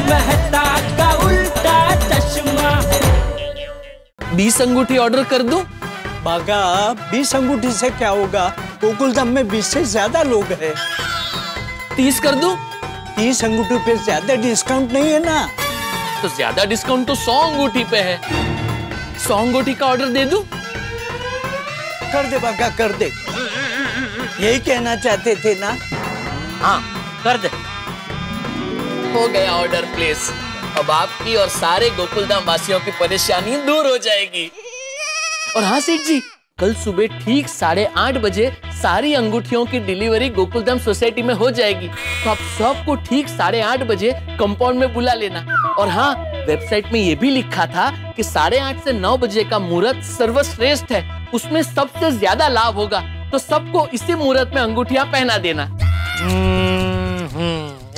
मेहता का उल्टा चश्मा। 20 अंगूठी ऑर्डर कर दूं? बागा 20 अंगूठी से क्या होगा, गोकुलधाम में 20 से ज्यादा लोग हैं। 30 कर दूं? 30 अंगूठी पे ज्यादा डिस्काउंट नहीं है ना। तो ज्यादा डिस्काउंट तो 100 अंगूठी पे है। 100 अंगूठी का ऑर्डर दे दूं? कर दे बागा, कर दे। यही कहना चाहते थे ना? हाँ कर दे। हो गया ऑर्डर प्लेस। अब आपकी और सारे गोकुलधाम वासियों की परेशानी दूर हो जाएगी। और हाँ सेठ जी, कल सुबह ठीक 8:30 बजे सारी अंगूठियों की डिलीवरी गोकुलधाम सोसाइटी में हो जाएगी। तो आप सबको ठीक 8:30 बजे कंपाउंड में बुला लेना। और हाँ, वेबसाइट में ये भी लिखा था कि 8:30 से 9 बजे का मुहूर्त सर्वश्रेष्ठ है, उसमें सबसे ज्यादा लाभ होगा। तो सबको इसी मुहूर्त में अंगूठियां पहना देना।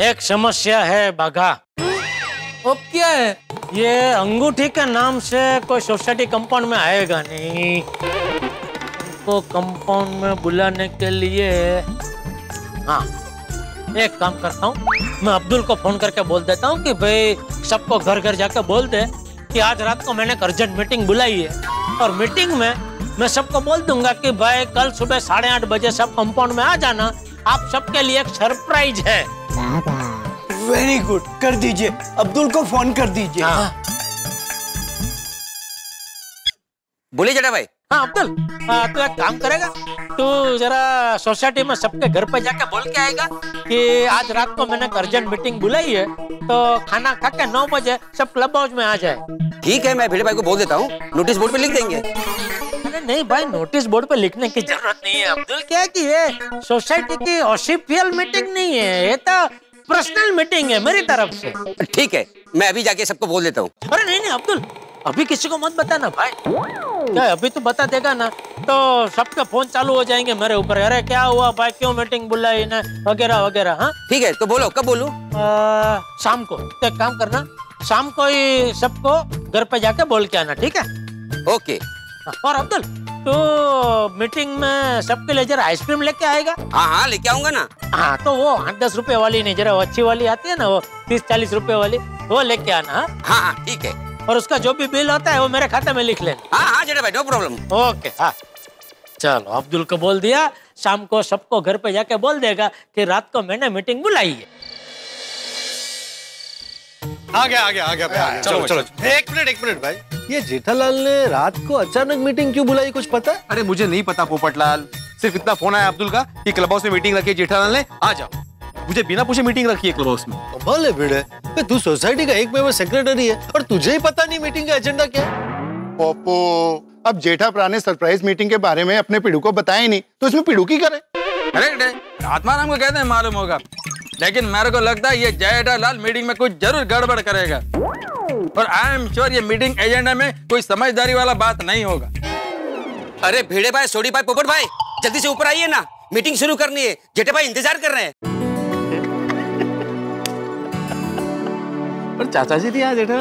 एक समस्या है बाघा। अब क्या है? ये अंगूठी के नाम से कोई सोसाइटी कंपाउंड में आएगा नहीं। को कंपाउंड में बुलाने के लिए हाँ, एक काम करता हूँ, मैं अब्दुल को फोन करके बोल देता हूँ कि भाई सबको घर घर जाकर बोल दे कि आज रात को मैंने अर्जेंट मीटिंग बुलाई है। और मीटिंग में मैं सबको बोल दूंगा कि भाई कल सुबह 8:30 बजे सब कंपाउंड में आ जाना, आप सबके लिए एक सरप्राइज है। वेरी गुड, कर दीजिए, अब्दुल को फोन कर दीजिए। हाँ। बोलिए जेठा भाई। हाँ अब्दुल, तू एक काम करेगा, तू जरा सोसाइटी में सबके घर पे जाके बोल के आएगा कि आज रात को मैंने अर्जेंट मीटिंग बुलाई है, तो खाना खा के 9 बजे सब क्लब हाउस में आ जाए। ठीक है, मैं भिड़े भाई को बोल देता हूँ, नोटिस बोर्ड पे लिख देंगे। अरे नहीं भाई, नोटिस बोर्ड पे लिखने की जरूरत नहीं है अब्दुल। क्या कि ये सोसाइटी की ऑफिशियल मीटिंग नहीं है, ये तो पर्सनल मीटिंग है मेरी तरफ से। ठीक है, मैं अभी जाके सबको बोल देता हूँ। अरे नहीं नहीं अब्दुल, अभी किसी को मत बताना भाई। क्या अभी तो बता देगा ना तो सबके फोन चालू हो जाएंगे मेरे ऊपर। अरे क्या हुआ भाई, क्यों मीटिंग बुलाई ना, वगैरह वगैरह। हाँ ठीक है, तो बोलो कब बोलूं? शाम को। तो एक काम करना, शाम को ही सबको घर पे जाके बोल के आना, ठीक है? ओके। और अब्दुल, तो मीटिंग में सबके लिए जरा आइसक्रीम लेके आएगा? हाँ हाँ, लेके आऊंगा ना। हाँ, तो वो 8-10 रुपए वाली नहीं, जरा अच्छी वाली आती है ना, वो 30-40 रुपए वाली, वो लेके आना। हाँ हाँ ठीक है। और उसका जो भी बिल होता है वो मेरे खाते में लिख लेना। हाँ हाँ जेठा भाई, नो प्रॉब्लम। ओके। हाँ चलो, अब्दुल को बोल दिया, शाम को सबको घर पे जाके बोल देगा कि रात को मैंने मीटिंग बुलाई है। आ गया भाई। चलो। एक मिनट भाई, ये जेठालाल ने रात को अचानक मीटिंग क्यों बुलाई, कुछ पता है? अरे मुझे नहीं पता पोपटलाल, सिर्फ इतना फोन आया अब्दुल का कि क्लब हाउस में मीटिंग रखी है जेठालाल ने, आ जाओ। मुझे बिना पूछे मीटिंग रखी है क्लब हाउस में। कमाल है भिड़े, तू सोसाइटी का एक मेंबर सेक्रेटरी है और तुझे ही पता नहीं मीटिंग का एजेंडा क्या है? पोपो, अब जेठा प्रा ने सरप्राइज मीटिंग के बारे में अपने पिड़ू को बताया नहीं, तो इसमें पिड़ू की करे। अरे आत्माराम को कहते हैं मालूम होगा, लेकिन मेरे को लगता है ये जेठालाल मीटिंग में कुछ जरूर गड़बड़ करेगा। और आई एम श्योर ये मीटिंग एजेंडा में कोई समझदारी वाला बात नहीं होगा। अरे भिड़े भाई, सोडी भाई, पोपट भाई, जल्दी से ऊपर आइए ना, मीटिंग शुरू करनी है। जेठा भाई इंतजार कर रहे हैं। और चाचा जी नहीं आए जेठा?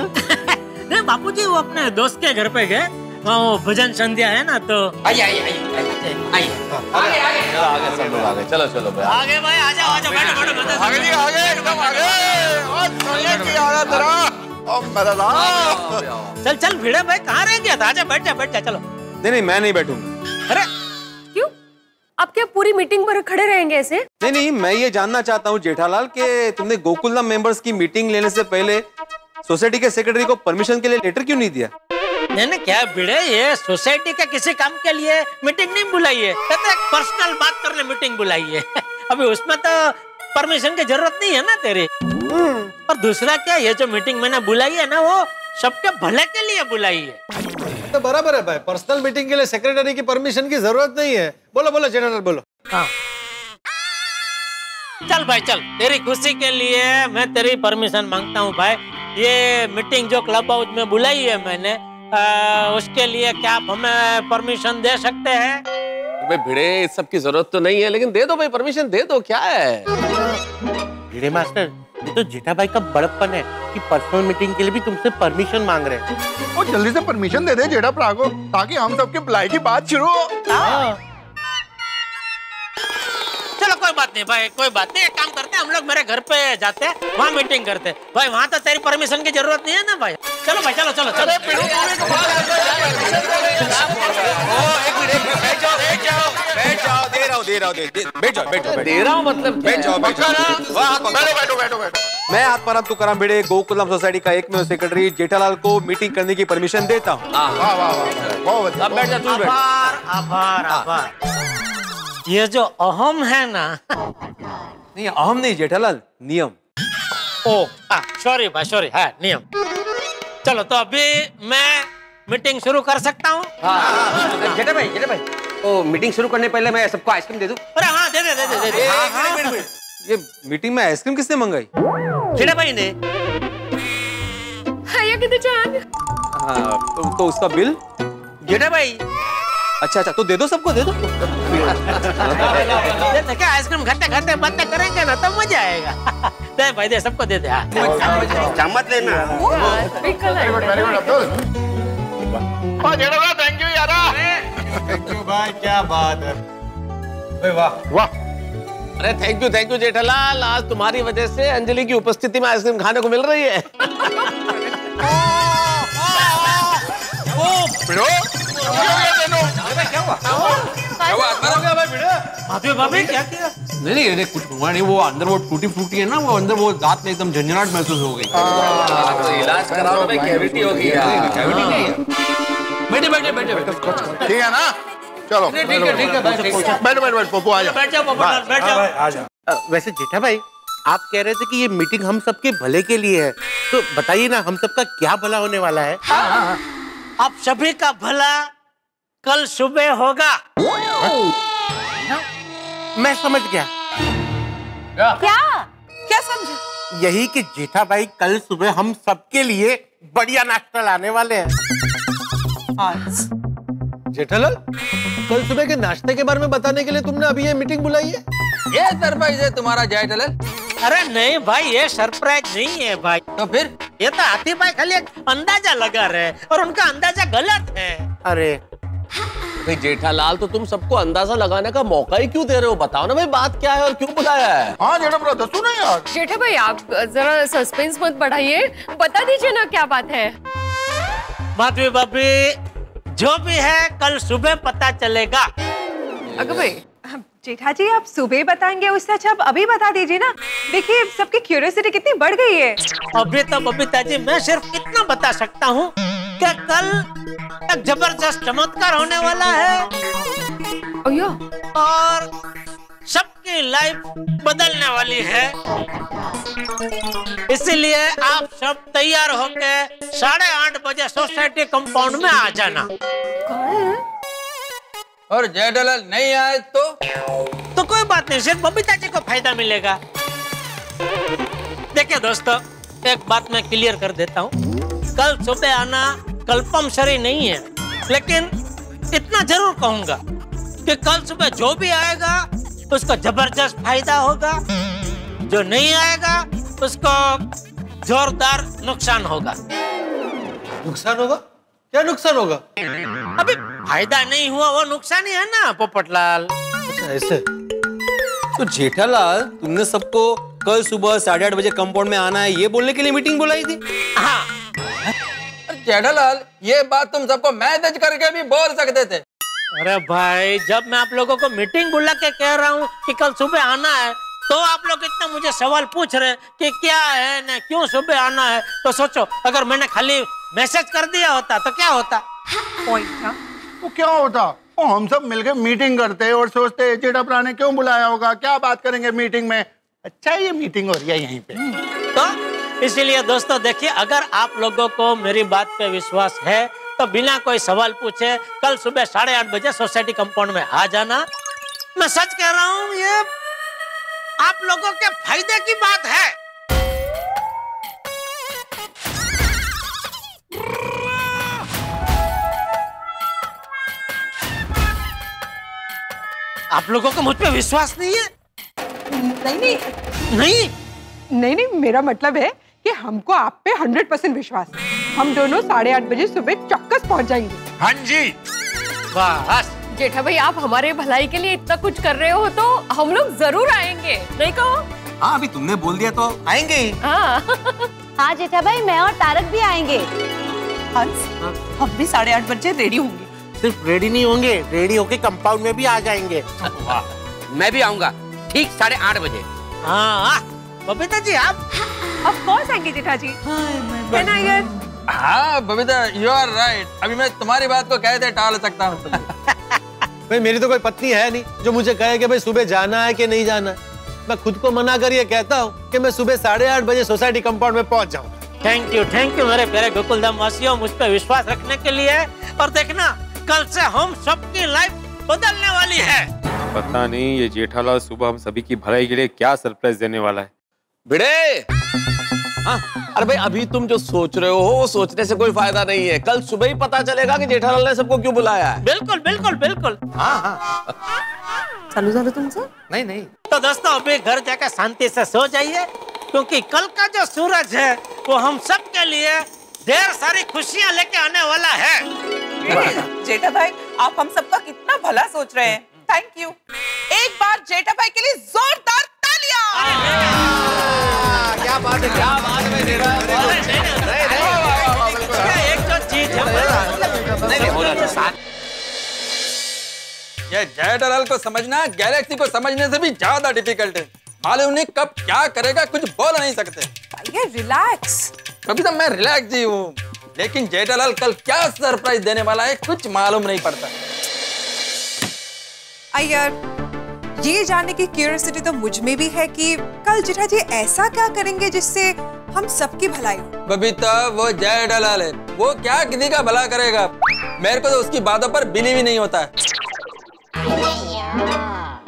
नहीं बापूजी, वो अपने दोस्त के घर पे गए, वहाँ वो भजन संध्या है ना, तो आइए। सब लोग आगे, चलो भाई आगे भाई, आजा बैठो। चल भिड़े भाई, कहाँ रह गया था? आजा बैठ जा चलो। नहीं मैं नहीं बैठूंगा। अरे क्यों? आप क्या पूरी मीटिंग पर खड़े रहेंगे ऐसे? नहीं, मैं ये जानना चाहता हूँ जेठालाल के तुमने गोकुलधाम मेंबर्स की मीटिंग लेने से पहले सोसाइटी के सेक्रेटरी को परमिशन के लिए लेटर क्यों नहीं दिया? नहीं क्या भिड़े, ये सोसाइटी के किसी काम के लिए मीटिंग नहीं बुलाई है, कहते एक पर्सनल बात करने मीटिंग बुलाई है। अभी उसमें तो परमिशन की जरूरत नहीं है ना तेरे। और दूसरा क्या, ये जो मीटिंग मैंने बुलाई है ना, वो सबके भले के लिए बुलाई है। तो बराबर है भाई, पर्सनल मीटिंग के लिए सेक्रेटरी की परमिशन की जरूरत नहीं है। बोलो जेठालाल बोलो। हाँ चल भाई चल, तेरी खुशी के लिए मैं तेरी परमिशन मांगता हूँ भाई। ये मीटिंग जो क्लब हाउस में बुलाई है मैंने, उसके लिए क्या आप हमें परमिशन दे सकते हैं? भाई भिड़े, इस सब की जरूरत तो नहीं है, लेकिन दे दो भाई, परमिशन दे दो, क्या है? भिड़े मास्टर, ये तो जेठा भाई का बड़प्पन है कि पर्सनल मीटिंग के लिए भी तुमसे परमिशन मांग रहे हैं। और जल्दी से परमिशन दे दे जेठा प्रा को, ताकि हम सबके भलाई की बात शुरू हो। चलो कोई बात नहीं भाई, कोई बात नहीं। एक काम करते हैं, हम लोग मेरे घर पे जाते हैं, वहाँ मीटिंग करते हैं। भाई वहाँ तो तेरी परमिशन की जरूरत नहीं है ना भाई। चलो भाई, चलो चलो चलो। दे रहा हूँ मतलब मैं आत्माराम तुकाराम भिड़े गोकुलम सोसाइटी का एकमेव सेक्रेटरी जेठालाल को मीटिंग करने की परमिशन देता हूँ। आभार आभार आभार। ये जो अहम है ना, नहीं अहम नहीं जेठालाल, नियम। ओ सॉरी भाई, सॉरी, है नियम। चलो तो अभी मैं मीटिंग शुरू कर सकता हूँ? जेठा भाई, ओ मीटिंग शुरू करने पहले मैं सबको आइसक्रीम दे दूं? अरे हाँ, दे दे। ये मीटिंग में आइसक्रीम किसने मंगाई? जेठा भाई ने। हाँ, तो उसका बिल? जेठा भाई। अच्छा, तो दे दो, सबको दे दो। क्या आइसक्रीम खाते खाते बातें करेंगे ना तो मजा आएगा। दे भाई, दे, सबको दे दे। मत लेना। थैंक यू यारा। थैंक यू भाई, क्या बात है। वाह वाह। अरे थैंक यू जेठालाल, आज तुम्हारी वजह से अंजलि की उपस्थिति में आइसक्रीम खाने को मिल रही है। भाभी क्या किया? नहीं, कुछ हुआ नहीं। वो अंदर वो टूटी फूटी है ना, वो अंदर वो दांत में एकदम झंझनाहट महसूस हो गई। तो इलाज कराओ तो भाई, कैविटी होगी यार। कैविटी नहीं है। बैठे। ठीक है ना, चलो ठीक है बैठो पप्पू आ जाओ। बैठ जाओ। वैसे जेठा भाई, आप कह रहे थे कि ये मीटिंग हम सबके भले के लिए है, तो बताइए ना, हम सबका क्या भला होने वाला है? आप सभी का भला कल सुबह होगा। मैं समझ गया। क्या समझे? यही कि जेठा भाई कल सुबह हम सबके लिए बढ़िया नाश्ता लाने वाले हैं। जेठालाल, कल सुबह के नाश्ते के बारे में बताने के लिए तुमने अभी ये मीटिंग बुलाई है? ये सरप्राइज है तुम्हारा जेठालाल? अरे नहीं भाई, ये सरप्राइज नहीं है भाई। तो फिर? ये तो हाथी भाई खाली एक अंदाजा लगा रहे और उनका अंदाजा गलत है। अरे भाई जेठालाल, तो तुम सबको अंदाजा लगाने का मौका ही क्यों दे रहे हो? बताओ ना भाई, बात क्या है और क्यों बुलाया है? हाँ जेठा ब्रो, दसो ना यार। जेठा भाई, आप जरा सस्पेंस मत बढ़ाइए, बता दीजिए ना क्या बात है। माधवी भाभी, जो भी है कल सुबह पता चलेगा। अगर भाई जेठा जी, आप सुबह बताएंगे उससे अच्छा आप अभी बता दीजिए ना। देखिए सबकी क्यूरियोसिटी कितनी बढ़ गई है। अभी तो बबीता जी, मैं सिर्फ इतना बता सकता हूँ कि कल एक जबरदस्त चमत्कार होने वाला है और सबकी लाइफ बदलने वाली है। इसीलिए आप सब तैयार होके 8:30 बजे सोसाइटी कंपाउंड में आ जाना। और जेठालाल नहीं आए तो कोई बात नहीं, सिर्फ बबीता जी को फायदा मिलेगा। देखिए दोस्तों, एक बात मैं क्लियर कर देता हूँ, कल सुबह आना कंपल्सरी नहीं है, लेकिन इतना जरूर कहूंगा कि कल सुबह जो भी आएगा उसको जबरदस्त फायदा होगा, जो नहीं आएगा उसको जोरदार नुकसान होगा। नुकसान होगा? क्या नुकसान होगा? अभी फायदा नहीं हुआ वो नुकसान ही है ना पोपटलाल। अच्छा ऐसे? तो जेठालाल, तुमने सबको कल सुबह 8:30 बजे कंपाउंड में आना है ये बोलने के लिए मीटिंग बुलाई थी? हाँ। जेठालाल, ये बात तुम सबको मैसेज करके भी बोल सकते थे। अरे भाई, जब मैं आप लोगों को मीटिंग बुला के कह रहा हूँ कि कल सुबह आना है, तो आप लोग इतना मुझे सवाल पूछ रहे कि क्या है ना क्यों सुबह आना है। तो सोचो, अगर मैंने खाली मैसेज कर दिया होता तो क्या होता? तो क्या होता? हम सब मिलकर मीटिंग करते और सोचते जेठा प्रा ने क्यों बुलाया होगा, क्या बात करेंगे मीटिंग में। अच्छा, ये मीटिंग हो रही है यहीं पे। तो इसीलिए दोस्तों देखिए, अगर आप लोगों को मेरी बात पे विश्वास है तो बिना कोई सवाल पूछे कल सुबह 8:30 बजे सोसाइटी कंपाउंड में आ जाना। मैं सच कह रहा हूँ, ये आप लोगों के फायदे की बात है। आप लोगों को मुझ पे विश्वास नहीं है? नहीं, मेरा मतलब है कि हमको आप पे 100% विश्वास है। हम दोनों 8:30 बजे सुबह चौक्कस पहुंच जाएंगे। हाँ जी, बस जेठा भाई आप हमारे भलाई के लिए इतना कुछ कर रहे हो तो हम लोग जरूर आएंगे, नहीं कहो? हाँ अभी तुमने बोल दिया तो आएंगे ही। हाँ जेठा भाई, मैं और तारक भी आएंगे। हंस, हम भी 8:30 बजे रेडी होंगे। सिर्फ रेडी नहीं होंगे, रेडी होके कंपाउंड में भी आ जाएंगे। मैं भी आऊंगा ठीक 8:30 बजे। हाँ बबीता जी आप? ऑफ कोर्स आएंगे जेठा जी। हाँ बबीता, यू आर राइट। अभी मैं तुम्हारी बात को कहते टाल सकता हूँ। भाई मेरी तो कोई पत्नी है नहीं जो मुझे कहे कि भाई सुबह जाना है कि नहीं जाना है। मैं खुद को मना कर ये कहता हूँ कि मैं सुबह 8:30 बजे सोसाइटी कंपाउंड में पहुंच जाऊँ। थैंक यू मेरे प्यारे गोकुलधाम वासियों, मुझ पे विश्वास रखने के लिए। और देखना कल से हम सबकी लाइफ बदलने वाली है। पता नहीं ये जेठालाल सुबह हम सभी की भलाई के लिए क्या सरप्राइज देने वाला है। भिड़े, हाँ, अरे भाई अभी तुम जो सोच रहे हो वो सोचने से कोई फायदा नहीं है। कल सुबह ही पता चलेगा कि जेठालाल ने सबको क्यों बुलाया है। बिल्कुल बिल्कुल बिल्कुल। हाँ। चलो तुमसे। नहीं। तो दोस्तों अभी घर जाकर शांति से सो जाइए, क्योंकि कल का जो सूरज है वो हम सब के लिए ढेर सारी खुशियाँ लेके आने वाला है। जेठा भाई, आप हम सबका कितना भला सोच रहे हैं। Thank you. एक बार जेठा भाई के लिए जोरदार तालियां। क्या बात है, क्या बात है एक जो चीज है ये जेठालाल को समझना गैलेक्सी को समझने से भी ज्यादा डिफिकल्ट है। मालूम नहीं कब क्या करेगा, कुछ बोल नहीं सकते। ये रिलैक्स। कभी तो मैं रिलैक्स ही हूँ, लेकिन जेठालाल कल क्या सरप्राइज देने वाला है कुछ मालूम नहीं पड़ता। यार, ये जानने की क्यूरियोसिटी तो मुझ में भी है कि कल जेठा जी ऐसा क्या करेंगे जिससे हम सबकी भलाई हो। बबीता, वो जेठालाल है, वो क्या किसी का भला करेगा। मेरे को तो उसकी बातों पर बिलीव ही नहीं होता है।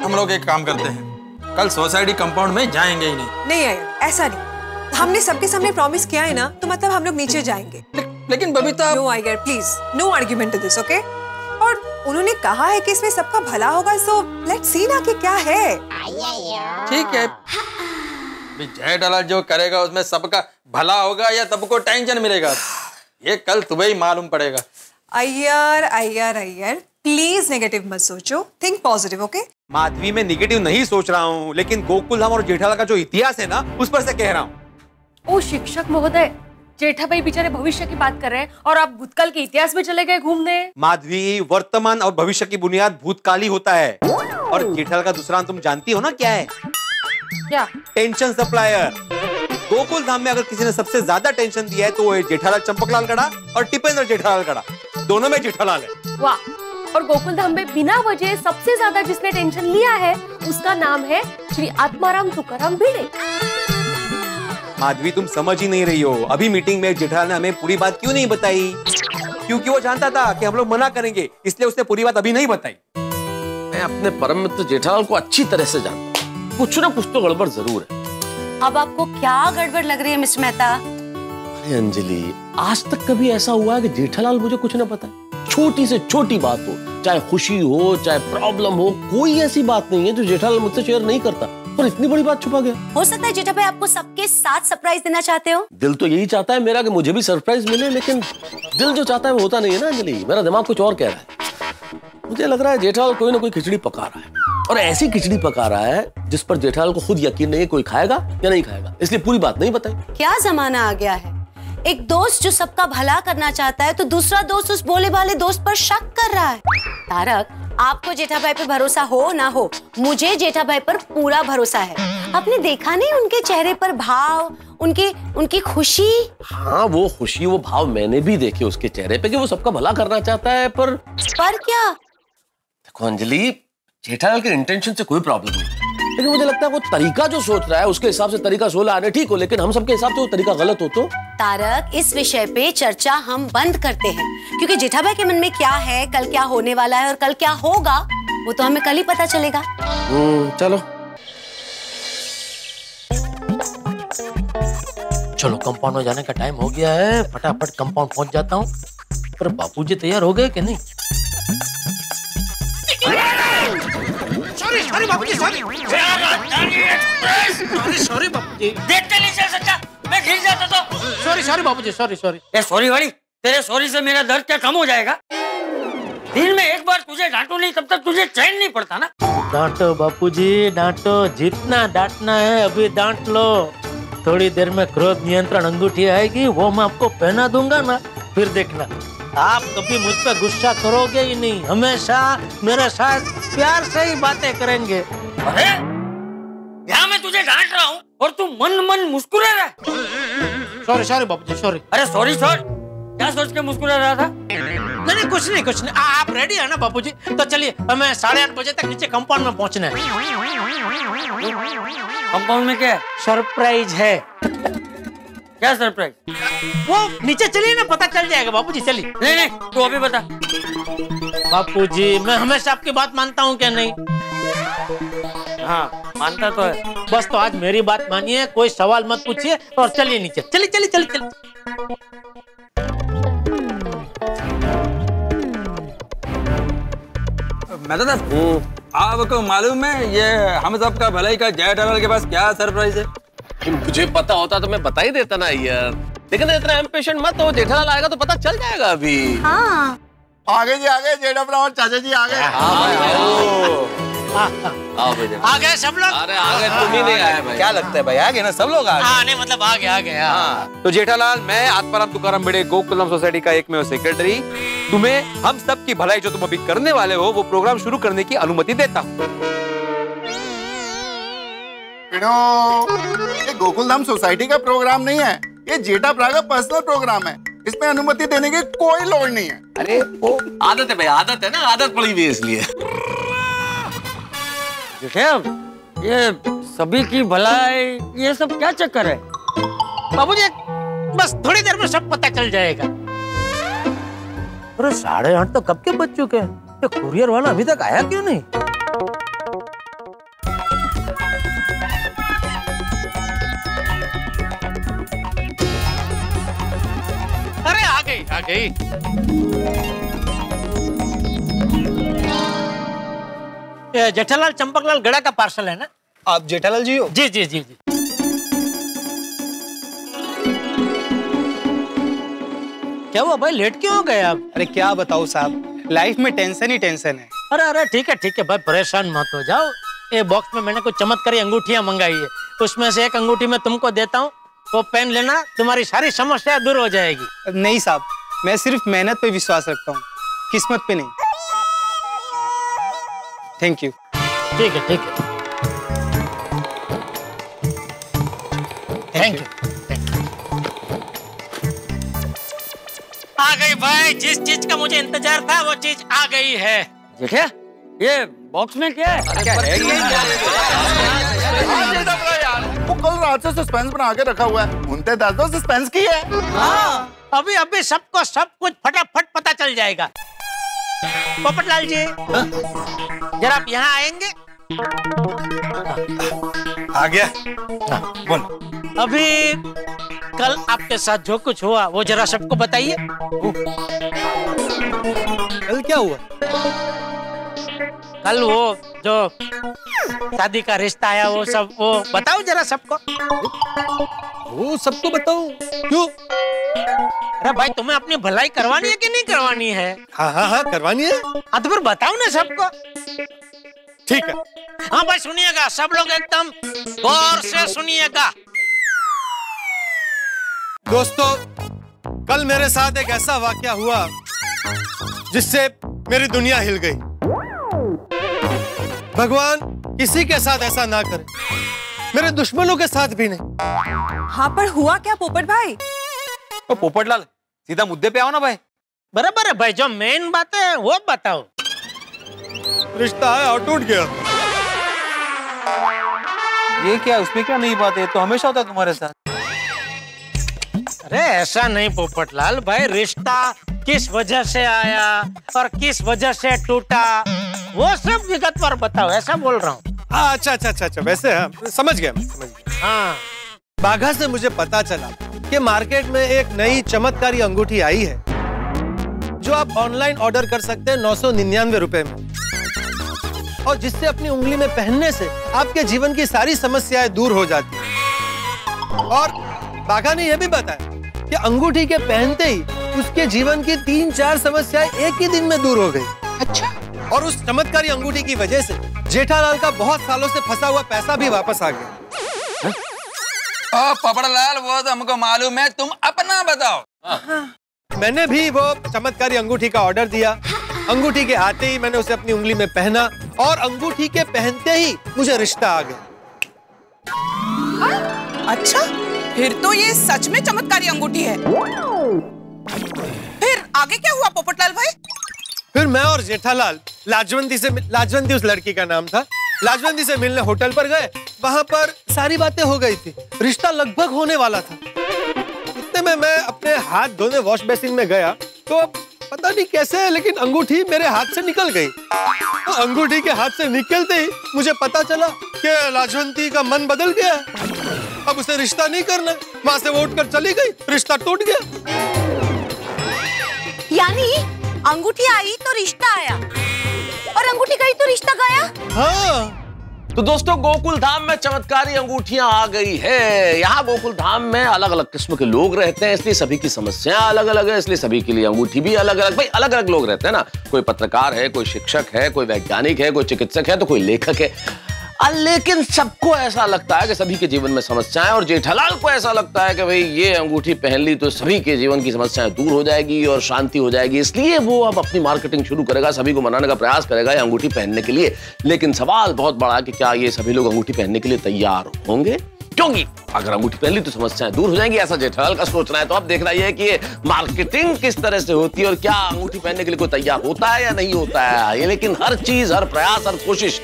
हम लोग एक काम करते हैं, कल सोसाइटी कंपाउंड में जाएंगे ही नहीं। ऐसा नहीं, हमने सबके सामने प्रॉमिस किया है ना, तो मतलब हम लोग नीचे जाएंगे। लेकिन बबीता, नो आइगर please, no argument to this, okay? और उन्होंने कहा है कि इसमें सबका भला होगा, सो लेट्स सी ना कि क्या है। ठीक है, जेठालाल जो करेगा उसमें सबका भला होगा या सबको टेंशन मिलेगा, ये कल सुबह ही मालूम पड़ेगा। अय्यर प्लीज नेगेटिव मत सोचो, थिंक पॉजिटिव, ओके? माधवी, मैं नेगेटिव नहीं सोच रहा हूँ, लेकिन गोकुलधाम और जेठालाल का जो इतिहास है ना उस पर से कह रहा हूँ। ओ शिक्षक महोदय, जेठा भाई बेचारे भविष्य की बात कर रहे हैं और आप भूतकाल के इतिहास में चले गए घूमने। माधवी, वर्तमान और भविष्य की बुनियाद भूतकाल ही होता है। और जेठालाल का दूसरा नाम तुम जानती हो ना क्या है? क्या? Tension supplier. गोकुलधाम में अगर किसी ने सबसे ज्यादा टेंशन दिया है तो वो है जेठालाल चंपकलाल गड़ा और टिपेंद्र जेठालाल गड़ा, दोनों में जेठालाल है। वाह, और गोकुलधाम में बिना वजह सबसे ज्यादा जिसने टेंशन लिया है उसका नाम है श्री आत्माराम तुकाराम भिड़े। माधवी, तुम समझ ही नहीं रही हो। अभी मीटिंग में जेठालाल ने हमें पूरी बात क्यों नहीं बताई? क्योंकि वो जानता था कि हम लोग मना करेंगे, इसलिए उसने पूरी बात अभी नहीं बताई। मैं अपने परम मित्र जेठालाल को अच्छी तरह से जानता हूँ, कुछ ना कुछ तो गड़बड़ जरूर है। अब आपको क्या गड़बड़ लग रही है मिस मेहता? अरे अंजलि, आज तक कभी ऐसा हुआ है कि जेठालाल मुझे कुछ ना बताए? छोटी से छोटी बात हो, चाहे खुशी हो चाहे प्रॉब्लम हो, कोई ऐसी बात नहीं है जो जेठालाल मुझसे शेयर नहीं करता। पर इतनी बड़ी बात छुपा गया। हो सकता है जेठा भाई आपको सबके साथ सरप्राइज देना चाहते हो। दिल तो यही चाहता है मेरा कि मुझे भी सरप्राइज मिले, लेकिन दिल जो चाहता है वो होता नहीं है ना अंजलि। मेरा दिमाग कुछ और कह रहा है। मुझे लग रहा है जेठालाल कोई ना कोई खिचड़ी पका रहा है, और ऐसी खिचड़ी पका रहा है जिस पर जेठालाल को खुद यकीन नहीं है कोई खाएगा या नहीं खाएगा, इसलिए पूरी बात नहीं बताई। क्या जमाना आ गया है, एक दोस्त जो सबका भला करना चाहता है तो दूसरा दोस्त उस भोले भाले दोस्त पर शक कर रहा है। तारक, आपको जेठा भाई पे भरोसा हो ना हो, मुझे जेठा भाई पर पूरा भरोसा है। आपने देखा नहीं उनके चेहरे पर भाव, उनकी खुशी? हाँ, वो खुशी वो भाव मैंने भी देखे उसके चेहरे पे कि वो सबका भला करना चाहता है। पर क्या? देखो अंजलि, जेठालाल के इंटेंशन से कोई प्रॉब्लम नहीं, लेकिन मुझे लगता है वो तरीका जो सोच रहा है उसके हिसाब से तरीका 16 आने ठीक हो, लेकिन हम सबके हिसाब से वो तरीका गलत हो तो। तारक, इस विषय पे चर्चा हम बंद करते हैं, क्योंकि जेठा भाई के मन में क्या है, कल क्या होने वाला है और कल क्या होगा वो तो हमें कल ही पता चलेगा। चलो कंपाउंड में जाने का टाइम हो गया है, फटाफट कंपाउंड पहुंच जाता हूँ। पर बापूजी तैयार हो गए कि नहीं? सॉरी बापूजी, सॉरी बापूजी, देखते नहीं चल सकता, मैं गिर जाता तो। सॉरी बापूजी, सॉरी। सॉरी वाली, तेरे सॉरी से मेरा दर्द क्या कम हो जाएगा? दिन में एक बार तुझे डांटू नहीं तब तक तुझे चैन नहीं पड़ता ना। डांटो बापूजी डांटो, जितना डांटना है अभी डांट लो। थोड़ी देर में क्रोध नियंत्रण अंगूठी आएगी, वो मैं आपको पहना दूंगा ना, फिर देखना आप कभी मुझ पर गुस्सा करोगे ही नहीं, हमेशा मेरे साथ प्यार से ही बातें करेंगे। अरे यहाँ मैं तुझे डांट रहा हूँ और तू मन मन मुस्कुरा रहा है। सॉरी सॉरी बापूजी सॉरी। अरे सॉरी सॉरी, क्या सोच के मुस्कुरा रहा था? नहीं कुछ नहीं। आप रेडी है ना बापूजी? तो चलिए हमें 8:30 बजे तक नीचे कंपाउंड में पहुंचना है। कंपाउंड में क्या है? सरप्राइज है। क्या सरप्राइज? वो नीचे चलिए ना, पता चल जाएगा बापूजी। चलिए। नहीं तू अभी बता। बापूजी मैं हमेशा आपकी बात मानता हूँ क्या नहीं? हाँ मानता तो है। बस तो आज मेरी बात मानिए, कोई सवाल मत पूछिए और चलिए नीचे। चलिए। दादा आपको मालूम है ये हम सबका भलाई का जेठालाल के पास क्या सरप्राइज है? मुझे पता होता तो मैं बता ही देता ना यार, लेकिन इतना इम्पेशेंट मत हो, जेठालाल आएगा तो पता चल जाएगा अभी। हाँ आगे जी आगे, जेठा और चाचा जी आ गए। आओ भाई आ गए सब लोग। अरे आ गए, तुम ही नहीं आए भाई। क्या लगता है भाई आ गए ना सब लोग? आ गए। नहीं मतलब आ गया। तो जेठालाल, मैं आत्माराम तुकाराम भिड़े गोकुलधाम सोसाइटी का एकमेव सेक्रेटरी तुम्हें हम सब की भलाई जो तुम अभी करने वाले हो वो प्रोग्राम शुरू करने की अनुमति देता हूँ। ये गोकुलधाम सोसाइटी का प्रोग्राम नहीं है, ये जेठा का पर्सनल प्रोग्राम है, इसमें अनुमति देने की कोई लोड़ नहीं है। अरे वो आदत है भाई, आदत है ना, आदत पड़ी हुई है इसलिए। ये सभी की भलाई ये सब क्या चक्कर है? बाबूजी बस थोड़ी देर में सब पता चल जाएगा। अरे 8:30 तो कब के बज चुके हैं, ये कुरियर वाला अभी तक आया क्यों नहीं? अरे आ गई। ये जेठालाल चंपकलाल गड़ा का पार्सल है ना? आप जेठालाल जी हो? जी। क्या हुआ भाई, लेट क्यों हो गए आप? अरे क्या बताओ साहब, लाइफ में टेंशन ही टेंशन है। अरे ठीक है भाई, परेशान मत हो जाओ। ये बॉक्स में मैंने कुछ चमत्कारी अंगूठियां मंगाई है, उसमें से एक अंगूठी मैं तुमको देता हूँ, वो पेन लेना, तुम्हारी सारी समस्या दूर हो जाएगी। नहीं साहब, मैं सिर्फ मेहनत पे विश्वास रखता हूँ, किस्मत पे नहीं। Thank you. ठीक है थैंक यू। आ गई भाई, जिस चीज का मुझे इंतजार था वो चीज आ गई है। देखिए ये बॉक्स में क्या है? वो कल रात से सस्पेंस बना के रखा हुआ है, उनते 10 सस्पेंस की है। अभी सबको सब कुछ फटाफट पता चल जाएगा। पोपटलाल जी जरा आप यहाँ आएंगे? आ गया। बोल। अभी कल आपके साथ जो कुछ हुआ वो जरा सबको बताइए। कल क्या हुआ? कल वो जो शादी का रिश्ता आया वो सब, वो बताओ जरा सबको। वो सबको बताओ क्यों? अरे भाई तुम्हें अपनी भलाई करवानी है कि नहीं करवानी है? हाँ करवानी है। हाँ तो फिर बताओ ना सबको। ठीक है। हाँ भाई सुनिएगा, सब लोग एकदम गौर से सुनिएगा। दोस्तों, कल मेरे साथ एक ऐसा वाकया हुआ जिससे मेरी दुनिया हिल गई। भगवान किसी के साथ ऐसा ना करे, मेरे दुश्मनों के साथ भी नहीं। हाँ पर हुआ क्या पोपट भाई? तो पोपटलाल सीधा मुद्दे पे आओ ना भाई। बराबर है भाई, जो मेन बात है वो बताओ। रिश्ता है और टूट गया। ये क्या, उसमें क्या नई बात है, तो हमेशा होता है तुम्हारे साथ। अरे ऐसा नहीं पोपटलाल भाई, रिश्ता किस वजह से आया और किस वजह से टूटा वो सब विगतवार बताओ, ऐसा बोल रहा हूँ। अच्छा वैसे हाँ, समझ गया। हाँ, बाघा से मुझे पता चला कि मार्केट में एक नई चमत्कारी अंगूठी आई है जो आप ऑनलाइन ऑर्डर कर सकते हैं 999 रुपए में, और जिससे अपनी उंगली में पहनने से आपके जीवन की सारी समस्याएं दूर हो जाती हैं। और बाघा ने यह भी बताया कि अंगूठी के पहनते ही उसके जीवन की 3-4 समस्याएं एक ही दिन में दूर हो गई। अच्छा। और उस चमत्कारी अंगूठी की वजह से जेठालाल का बहुत सालों से फंसा हुआ पैसा भी वापस आ गया। ओ पोपटलाल, वो तो हमको मालूम है, तुम अपना बताओ। मैंने भी वो चमत्कारी अंगूठी का ऑर्डर दिया। अंगूठी के आते ही मैंने उसे अपनी उंगली में पहना और अंगूठी के पहनते ही मुझे रिश्ता आ गया। अच्छा, फिर तो ये सच में चमत्कारी अंगूठी है। फिर आगे क्या हुआ पोपटलाल भाई? फिर मैं और जेठालाल लाजवंती उस लड़की का नाम था, लाजवंती से मिलने होटल पर गए। वहां पर सारी बातें हो गई थी, रिश्ता लगभग होने वाला था। इतने में मैं अपने हाथ धोने वॉश बेसिन में गया तो पता नहीं कैसे लेकिन अंगूठी मेरे हाथ से निकल गई। तो अंगूठी के हाथ से निकलते ही मुझे पता चला कि लाजवंती का मन बदल गया, अब उसे रिश्ता नहीं करना। वहां से वो उठकर चली गई, रिश्ता टूट गया। यानी अंगूठी आई तो रिश्ता आया और अंगूठी गई तो रिश्ता गया। हाँ। तो दोस्तों, गोकुल धाम में चमत्कारी अंगूठियां आ गई है। यहाँ गोकुल धाम में अलग अलग किस्म के लोग रहते हैं, इसलिए सभी की समस्याएं अलग अलग है, इसलिए सभी के लिए अंगूठी भी अलग अलग। भाई अलग अलग लोग रहते हैं ना, कोई पत्रकार है, कोई शिक्षक है, कोई वैज्ञानिक है, कोई चिकित्सक है, तो कोई लेखक है। लेकिन सबको ऐसा लगता है कि सभी के जीवन में समस्याएं, और जेठालाल को ऐसा लगता है कि भाई ये अंगूठी पहन ली तो सभी के जीवन की समस्याएं दूर हो जाएगी और शांति हो जाएगी। इसलिए वो अब अपनी मार्केटिंग शुरू करेगा, सभी को मनाने का प्रयास करेगा ये अंगूठी पहनने के लिए। लेकिन सवाल बहुत बड़ा है कि क्या ये सभी लोग अंगूठी पहनने के लिए तैयार होंगे? क्योंकि अगर अंगूठी पहन ली तो समस्याएं दूर हो जाएंगी, ऐसा जेठालाल का सोचना है। तो अब देखना यह है कि ये मार्केटिंग किस तरह से होती है और क्या अंगूठी पहनने के लिए कोई तैयार होता है या नहीं होता है। लेकिन हर चीज, हर प्रयास, हर कोशिश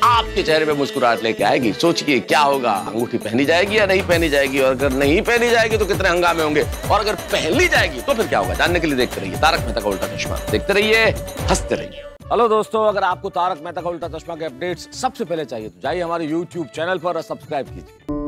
आपके चेहरे पे मुस्कुराहट लेके आएगी। सोचिए क्या होगा, अंगूठी पहनी जाएगी या नहीं पहनी जाएगी, और अगर नहीं पहनी जाएगी तो कितने हंगामे होंगे, और अगर पहन ली जाएगी तो फिर क्या होगा। जानने के लिए देखते रहिए तारक मेहता का उल्टा चश्मा। देखते रहिए, हंसते रहिए। हेलो दोस्तों, अगर आपको तारक मेहता का उल्टा चश्मा के अपडेट्स सबसे पहले चाहिए तो जाइए हमारे YouTube चैनल पर और सब्सक्राइब कीजिए।